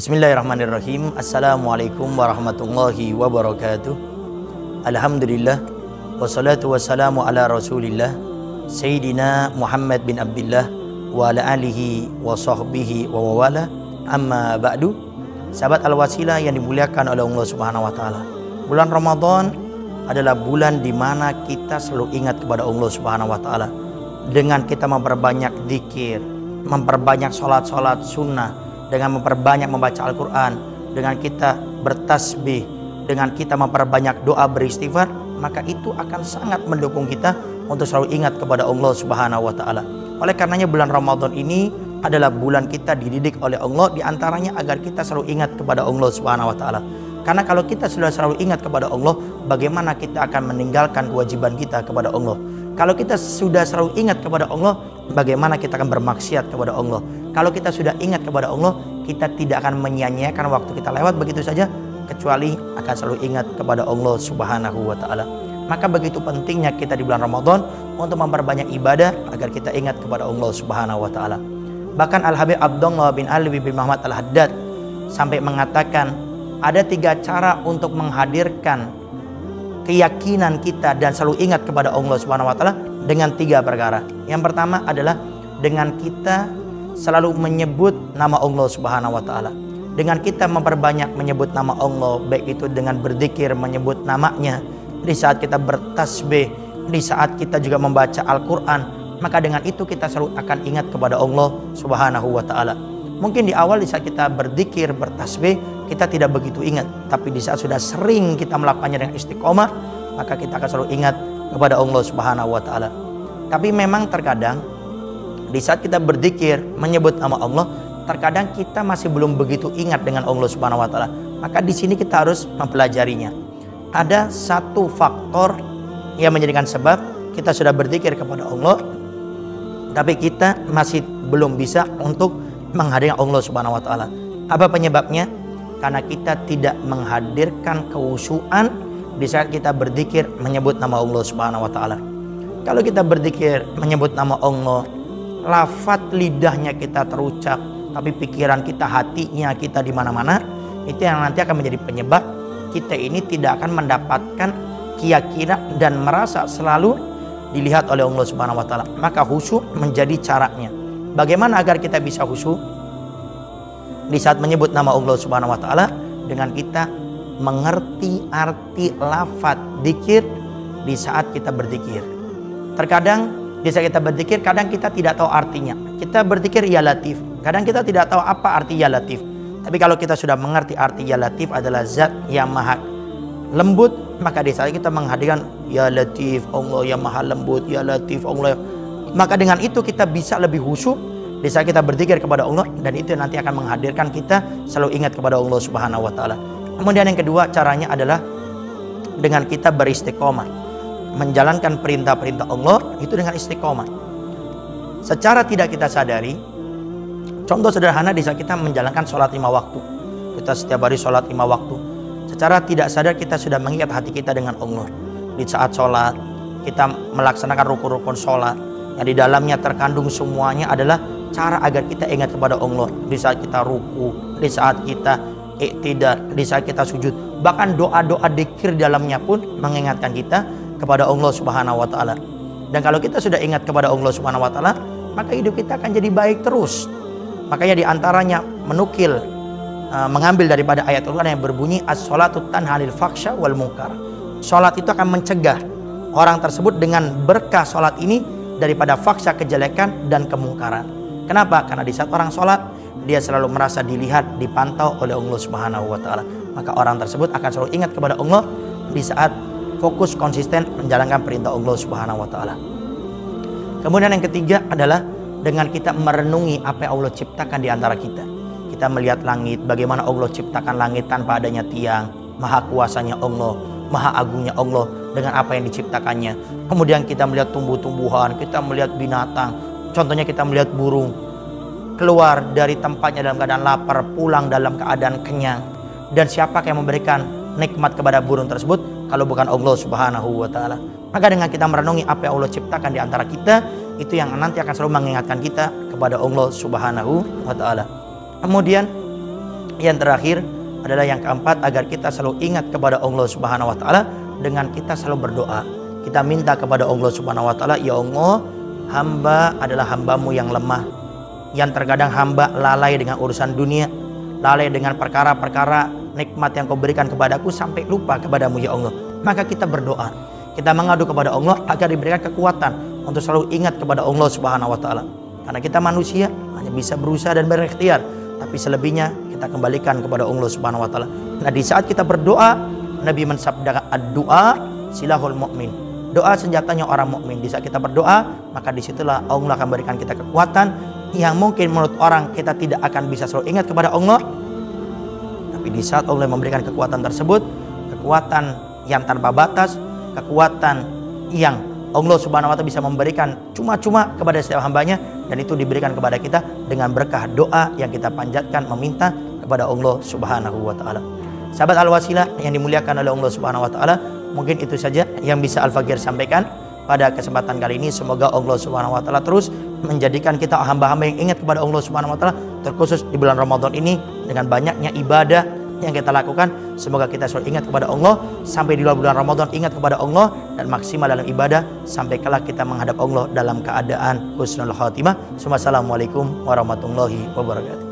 Bismillahirrahmanirrahim. Assalamualaikum warahmatullahi wabarakatuh. Alhamdulillah. Wassalatu wassalamu ala rasulillah Sayyidina Muhammad bin Abdullah wa ala alihi wa sahbihi wa wawala. Amma ba'du. Sahabat Al-Wasilah yang dimuliakan oleh Allah Subhanahu wa taala. Bulan Ramadan adalah bulan di mana kita selalu ingat kepada Allah Subhanahu wa taala. Dengan kita memperbanyak zikir, memperbanyak salat-salat sunnah, dengan memperbanyak membaca Al-Quran, dengan kita bertasbih, dengan kita memperbanyak doa beristighfar, maka itu akan sangat mendukung kita untuk selalu ingat kepada Allah Subhanahu wa taala. Oleh karenanya bulan Ramadan ini adalah bulan kita dididik oleh Allah, diantaranya agar kita selalu ingat kepada Allah Subhanahu wa taala. Karena kalau kita sudah selalu ingat kepada Allah, bagaimana kita akan meninggalkan kewajiban kita kepada Allah? Kalau kita sudah selalu ingat kepada Allah, bagaimana kita akan bermaksiat kepada Allah? Kalau kita sudah ingat kepada Allah, kita tidak akan menyia-nyiakan waktu kita lewat begitu saja, kecuali akan selalu ingat kepada Allah Subhanahu wa taala. Maka begitu pentingnya kita di bulan Ramadan untuk memperbanyak ibadah agar kita ingat kepada Allah Subhanahu wa taala. Bahkan Al-Habib Abdullah bin Alwi bin Muhammad Al-Haddad sampai mengatakan ada 3 cara untuk menghadirkan keyakinan kita dan selalu ingat kepada Allah Subhanahu wa taala dengan 3 perkara. Yang pertama adalah dengan kita selalu menyebut nama Allah Subhanahu wa taala. Dengan kita memperbanyak menyebut nama Allah, baik itu dengan berzikir menyebut namanya, di saat kita bertasbih, di saat kita juga membaca Al-Qur'an, maka dengan itu kita selalu akan ingat kepada Allah Subhanahu wa taala. Mungkin di awal di saat kita berzikir, bertasbih, kita tidak begitu ingat, tapi di saat sudah sering kita melakukannya dengan istiqomah, maka kita akan selalu ingat kepada Allah Subhanahu wa taala. Tapi memang terkadang di saat kita berzikir menyebut nama Allah, terkadang kita masih belum begitu ingat dengan Allah Subhanahu wa taala. Maka di sini kita harus mempelajarinya. Ada satu faktor yang menjadikan sebab kita sudah berzikir kepada Allah, tapi kita masih belum bisa untuk menghadirkan Allah Subhanahu wa taala. Apa penyebabnya? Karena kita tidak menghadirkan kekhusyuan di saat kita berzikir menyebut nama Allah Subhanahu wa taala. Kalau kita berzikir menyebut nama Allah, lafaz lidahnya kita terucap, tapi pikiran kita, hatinya kita di mana-mana, itu yang nanti akan menjadi penyebab kita ini tidak akan mendapatkan keyakinan dan merasa selalu dilihat oleh Allah Subhanahu wa taala. Maka khusyuk menjadi caranya. Bagaimana agar kita bisa khusyuk? Di saat menyebut nama Allah Subhanahu wa taala, dengan kita mengerti arti lafaz zikir di saat kita berzikir. Terkadang di saat kita berzikir, kadang kita tidak tahu artinya. Kita berzikir ya latif, kadang kita tidak tahu apa arti ya latif. Tapi kalau kita sudah mengerti arti ya latif adalah zat yang maha lembut, maka di saat kita menghadirkan ya latif, Allah yang maha lembut, ya latif, Allah, maka dengan itu kita bisa lebih khusyuk di saat kita berzikir kepada Allah, dan itu nanti akan menghadirkan kita selalu ingat kepada Allah Subhanahu wa taala. Kemudian yang kedua caranya adalah dengan kita beristiqomah, menjalankan perintah-perintah Allah itu dengan istiqomah. Secara tidak kita sadari, contoh sederhana di saat kita menjalankan sholat 5 waktu, kita setiap hari sholat 5 waktu, secara tidak sadar kita sudah mengikat hati kita dengan Allah. Di saat sholat kita melaksanakan rukun-rukun sholat yang di dalamnya terkandung semuanya adalah cara agar kita ingat kepada Allah. Di saat kita ruku, di saat kita iktidal, di saat kita sujud, bahkan doa-doa dzikir dalamnya pun mengingatkan kita kepada Allah Subhanahu wa taala. Dan kalau kita sudah ingat kepada Allah Subhanahu wa taala, maka hidup kita akan jadi baik terus. Makanya di antaranya menukil mengambil daripada ayat Al-Qur'an yang berbunyi as-sholatu tanha 'anil fahsya wal munkar. Salat itu akan mencegah orang tersebut dengan berkah salat ini daripada faksa, kejelekan dan kemungkaran. Kenapa? Karena di saat orang sholat, dia selalu merasa dilihat, dipantau oleh Allah Subhanahu wa taala. Maka orang tersebut akan selalu ingat kepada Allah di saat fokus konsisten menjalankan perintah Allah Subhanahu wa taala. Kemudian yang ketiga adalah dengan kita merenungi apa yang Allah ciptakan di antara kita. Kita melihat langit, bagaimana Allah ciptakan langit tanpa adanya tiang, maha kuasanya Allah, maha agungnya Allah dengan apa yang diciptakannya. Kemudian kita melihat tumbuh-tumbuhan, kita melihat binatang. Contohnya kita melihat burung keluar dari tempatnya dalam keadaan lapar, pulang dalam keadaan kenyang. Dan siapa yang memberikan nikmat kepada burung tersebut kalau bukan Allah Subhanahu wa taala? Maka dengan kita merenungi apa yang Allah ciptakan di antara kita, itu yang nanti akan selalu mengingatkan kita kepada Allah Subhanahu wa taala. Kemudian Yang terakhir adalah yang keempat, agar kita selalu ingat kepada Allah Subhanahu wa taala dengan kita selalu berdoa. Kita minta kepada Allah Subhanahu wa taala, ya Allah, hamba adalah hambamu yang lemah, yang terkadang hamba lalai dengan urusan dunia, lalai dengan perkara-perkara nikmat yang kau berikan kepadaku sampai lupa kepadamu ya Allah. Maka kita berdoa, kita mengadu kepada Allah agar diberikan kekuatan untuk selalu ingat kepada Allah Subhanahu wa taala. Karena kita manusia hanya bisa berusaha dan berikhtiar, tapi selebihnya kita kembalikan kepada Allah Subhanahu wa taala. Nah, di saat kita berdoa, Nabi mensabdakan ad-du'a silahul mu'min. Doa senjatanya orang mukmin. Di saat kita berdoa, maka disitulah Allah akan berikan kita kekuatan yang mungkin menurut orang kita tidak akan bisa selalu ingat kepada Allah. Tapi di saat Allah memberikan kekuatan tersebut, kekuatan yang tanpa batas, kekuatan yang Allah Subhanahu wa taala bisa memberikan cuma-cuma kepada setiap hambanya, dan itu diberikan kepada kita dengan berkah doa yang kita panjatkan meminta kepada Allah Subhanahu wa taala. Sahabat Al-Wasilah yang dimuliakan oleh Allah Subhanahu wa taala, mungkin itu saja yang bisa Al-Fakir sampaikan pada kesempatan kali ini. Semoga Allah Subhanahu wa taala terus menjadikan kita hamba-hamba yang ingat kepada Allah Subhanahu wa taala, terkhusus di bulan Ramadan ini dengan banyaknya ibadah yang kita lakukan. Semoga kita selalu ingat kepada Allah sampai di luar bulan Ramadan, ingat kepada Allah dan maksimal dalam ibadah sampai kelak kita menghadap Allah dalam keadaan husnul khatimah. Wassalamualaikum warahmatullahi wabarakatuh.